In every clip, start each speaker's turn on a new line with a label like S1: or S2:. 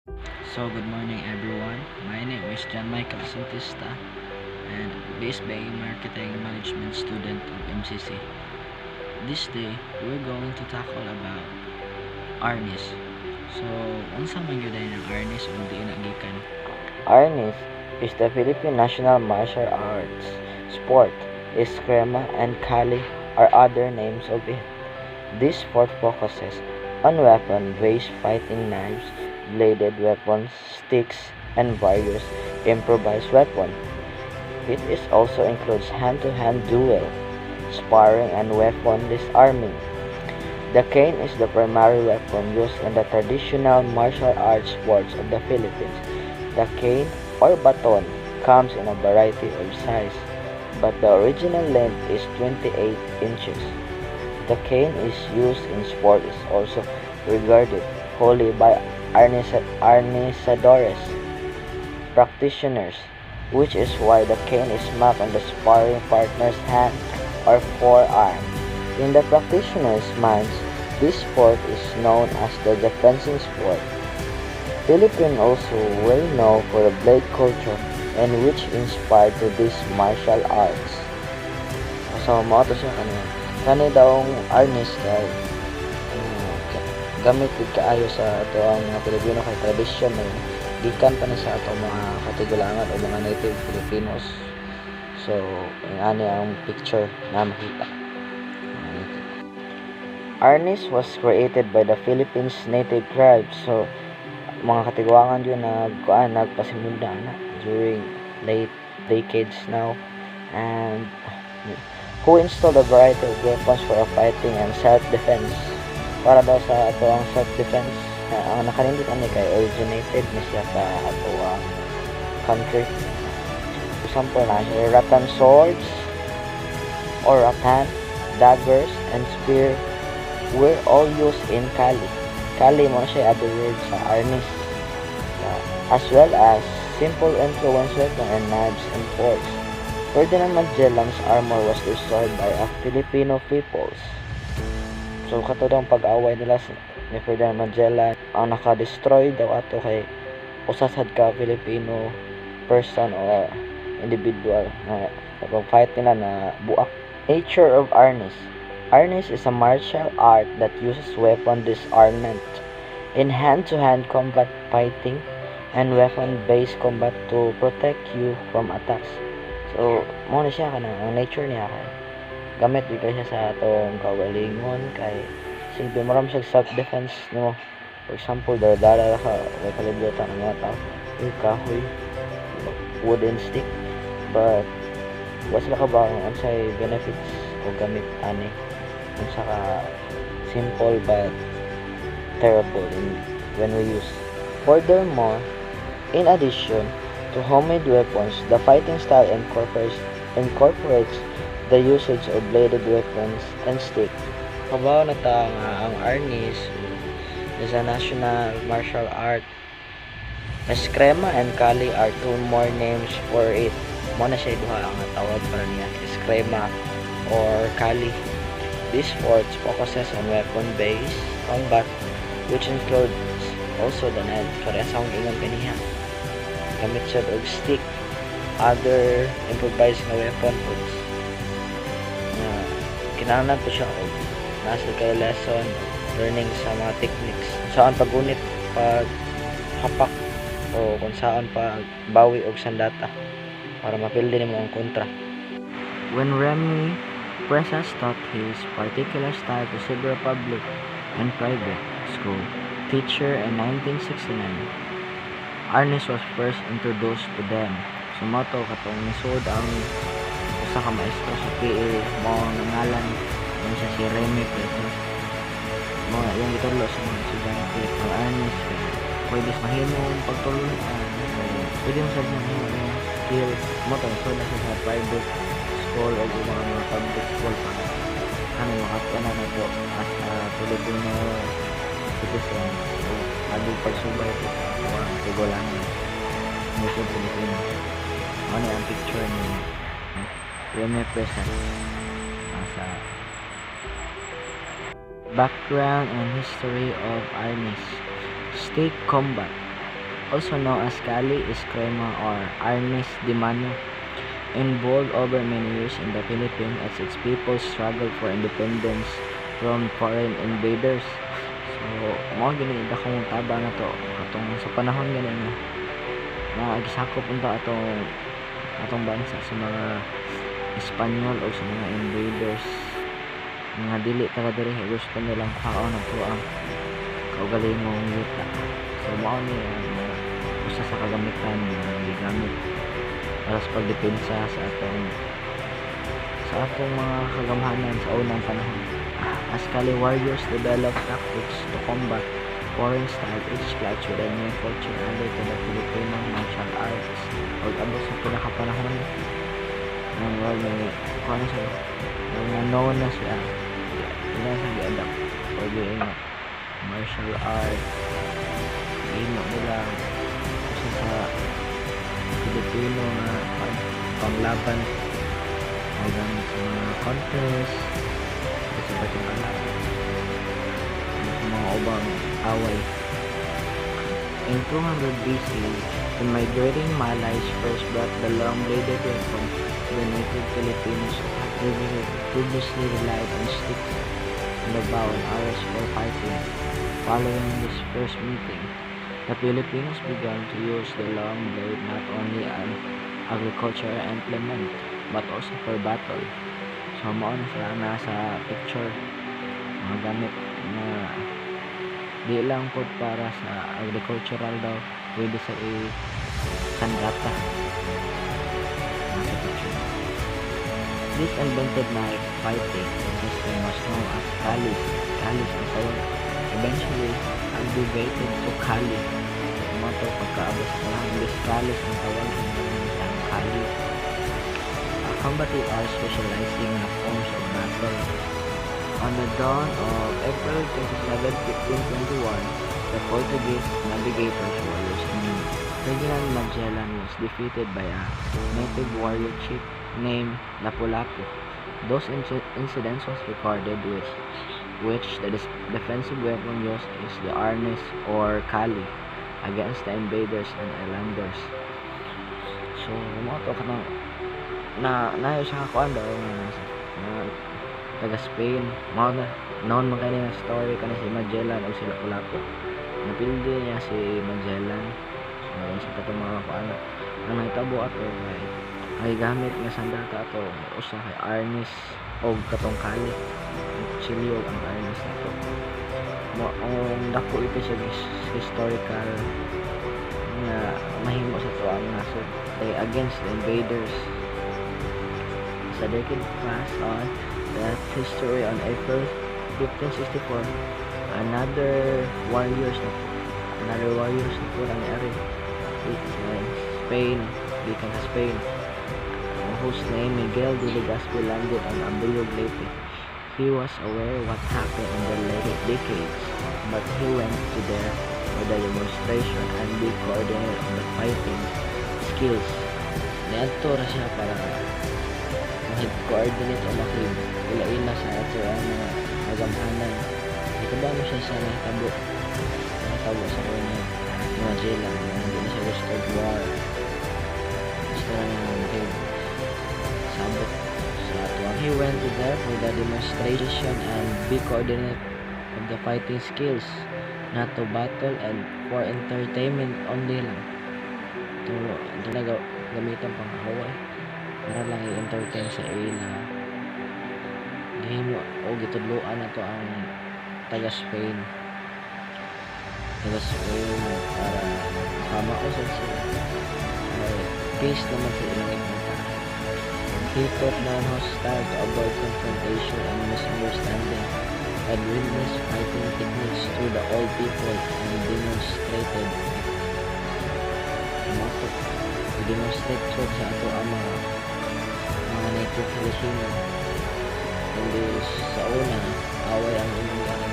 S1: So good morning everyone. My name is John Michael Santista and based being marketing management student of MCC. This day we're going to tackle about Arnis. So unsa man gyud ng Arnis ug di nagikan?
S2: Arnis is the Philippine national martial arts sport. Eskrima and Kali are other names of it. This sport focuses on weapon-based fighting knives, bladed weapons, sticks, and various improvised weapons. It is also includes hand-to-hand duel, sparring, and weapon disarming. The cane is the primary weapon used in the traditional martial arts sports of the Philippines. The cane or baton comes in a variety of size, but the original length is 28 inches. The cane is used in sport is also regarded wholly by arnisadores practitioners, which is why the cane is smacked on the sparring partner's hand or forearm. In the practitioner's minds, this sport is known as the defensive sport. Philippines also well known for the blade culture and which inspired to this martial arts. So, mao to siya kanina. Kani daw ang arnis kay gamit gid kaayo sa ato ang mga Pilipino kay tradisyon no. Gikan pa ni sa ato mga katigulangan o mga native Filipinos. So, ani ang picture na makita. Arnis was created by the Philippines native tribes. So, mga katiguangan yun nagpasimula na during late decades now, and who installed a variety of weapons for fighting and self-defense. Para daw sa ato ang self-defense, ang nakanindot ani kay originated na siya sa ato ang country. Example na siya, rattan swords or rattan, daggers, and spear were all used in Kali. Kali mo na siya other word sa arnis. As well as simple influence weapon and knives and forks. Ferdinand Magellan's armor was destroyed by a Filipino peoples. So kato daw ang pag-away nila ni Ferdinand Magellan, ang naka-destroy daw ato kay usasad ka Filipino person or individual na nag-fight nila na buak. Nature of Arnis. Arnis is a martial art that uses weapon disarmament in hand-to-hand combat fighting and weapon-based combat to protect you from attacks. So, mo na siya kanang ang nature niya kay gamit bigay siya sa atong kaugalingon kay silbi mo ram siya self-defense nimo. For example, dala ka may kalibutan ng mga tao, kahoy, wooden stick, but what's ka ba ang say benefits o gamit ani unsa ka simple but terrible when we use. Furthermore, in addition to homemade weapons, the fighting style incorporates the usage of bladed weapons and stick. Kabaw na ta nga ang arnis is a national martial art. Eskrima and Kali are two more names for it. Mo na siya duha ang tawag para niya, Eskrima or Kali. This sport focuses on weapon-based combat, which includes also the knife. Parehas akong ingon kaniya. Gamit siya og stick, other improvised na weapon foods. Kinahanglan po siya og nasa kay lesson, learning sa mga techniques. Saan pagunit, pag hapak, o kung saan pag bawi og sandata para mapildi nimo ang kontra.
S1: When Remy Presas taught his particular style to several public and private school teacher in 1969, Arnis was first introduced to them. Sumato katong nisod ang usa ka maestro sa PE mo nangalan ang siya si Remy Presas. Mo yung gitudlo sa mga estudyante ang Arnis pwede mahimong pagtulunan, pwede mo sa mga skills mo to so na sa private school o mga public school pa ano makapana na po as a Filipino citizen o aging pagsubay po sa mga tigulangan nito Pilipino. Ano ang picture ni Remy Presas sa background and history of Arnis. State combat. also known as Kali, is Crema or Arnis de Mano, involved over many years in the Philippines as its people struggled for independence from foreign invaders. So, mao gini dakong tabang na to atong sa panahon gani na gisakop unta atong bansa sa mga Espanyol o sa mga invaders mga dili taga diri gusto nilang kaon na to ang kaugalingong yuta. So mao ni usa sa kagamitan nga gigamit para sa pagdepensa sa atong mga kagamhanan sa unang panahon. As Kali warriors developed tactics to combat foreign style each clash with a new culture under to the Filipino martial arts o abot sa pinakapanahon ng world may kung siya nga known na siya ina sa gi-adapt o being martial art ino nila isa sa Filipino nga panglaban hanggang sa mga contest sa pagkakala sa mga ubang away. In 200 BC, the migrating Malays first brought the long-bladed weapon to the native Filipinos who had previously relied on sticks and the bow and arrows for fighting. Following this first meeting, the Filipinos began to use the long blade not only as agricultural implement but also for battle. So mao na sila nasa picture mga gamit na di lang po para sa agricultural daw pwede sa sandata nasa picture. This invented knife fighting system was known as Kalis ang tawag, eventually abbreviated to Kali. Ito pagkaabot sa panahon this Kalis ang tawag ng Kali. Combative arts specializing in forms of battle. On the dawn of April 27, 1521, the Portuguese navigators warriors in Ferdinand Magellan was defeated by a native warrior chief named Lapu-Lapu. Those incidents was recorded which the defensive weapon used is the arnis or kali against the invaders and islanders. So, mga to kanang na siya kakuan daw na taga Spain mao na noon man kani nga story kana si Magellan o si Lapu-Lapu napildi niya si Magellan sa katong mga kuan ang nahitabo ato ay gamit nga sandata ato usa kay arnis og katong kali chili og ang arnis nato mo ang dako ito siya historical nga mahimo sa to ang nasod against the invaders. As the decade passed on, that history on April 1564, another warriors na po nangyari Spain, gikan sa Spain, whose name Miguel de Legazpi landed on Ambilog Leyte. He was aware what happened in the late decades, but he went to there for the demonstration and be coordinated on the fighting skills. Niadto ra siya para mag-coordinate o makipula-ila sa ato ang mga magamhanan. Ito ba mo siya sa nahitabo sa kanya mga jela hindi na siya gusto of war gusto na sabot sa ato. He went to there for the demonstration and be coordinate of the fighting skills, not to battle and for entertainment only lang. Ito na gamitan pang away para lang i-entertain sa ila. Gihimo o gitudloan na to ang taga Spain para makamausap sila peace naman sa ilang ipinta. He taught them hostile to avoid confrontation and misunderstanding and witness fighting techniques to the old people and demonstrated demonstrate sa ato ang mga native Filipino. Hindi sa una away ang inanggaran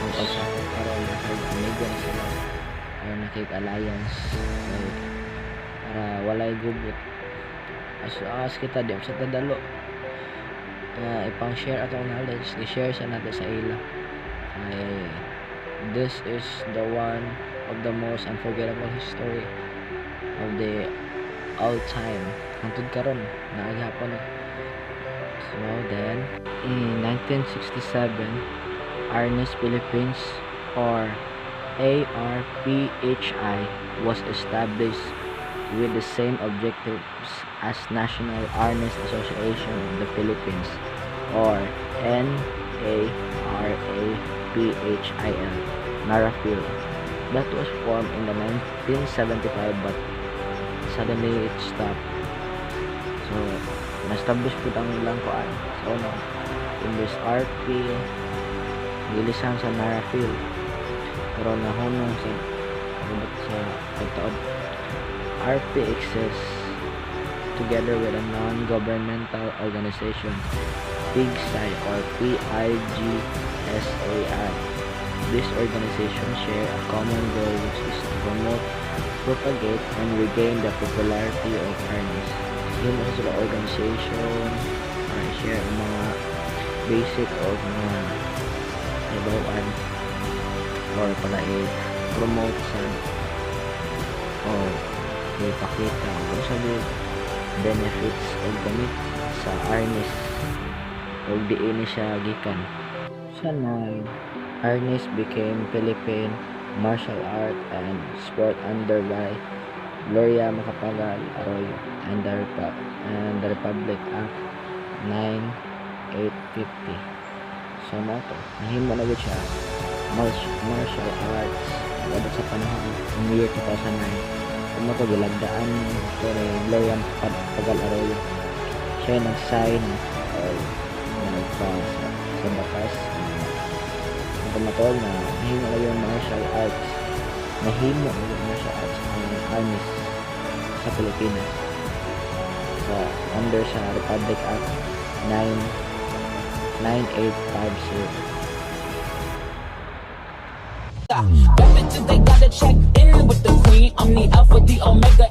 S1: ang pagsakot karon amigo na sila ay nakik-alliance para walay gubot as kita di sa tadalo ipang share atong knowledge i-share sa nato sa ila ay this is the one of the most unforgettable history of the all time. Hangtod karon naagyapon eh. So then, in 1967, Arnes Philippines or ARPHI was established with the same objectives as National Arnes Association of the Philippines or NARAPHIL, NARAPHIL. That was formed in the 1975 but suddenly it stopped. So, na-establish po ang ilang kuan. So, no, in this RP, gilisan sa NARAPHIL. Pero nahunong sa pagtaod. RP exists together with a non-governmental organization, PIGSAI or PIGSAI. This organization share a common goal which is to promote, propagate, and regain the popularity of Arnes. Yun mo sila organization or share ang mga basic of mga ibawaan or pala i-promote sa o ipakita kung sa benefits o gamit sa Arnes o diin siya gikan. Sa 9, Arnes became Philippine martial art and sport under by Gloria Macapagal Arroyo and the Republic Act 9850. So nato, nahimo na gud siya martial arts wadto sa panahon ng year 2009. Kung gilagdaan ito ni Gloria Macapagal Arroyo, siya nag-sign or nagpa sa batas ang kumatol na nahimo na yung martial arts ang Arnes sa Pilipinas sa under sa Republic Act 9850.
S3: Bitches, they gotta check in with the queen. I'm the alpha, the omega.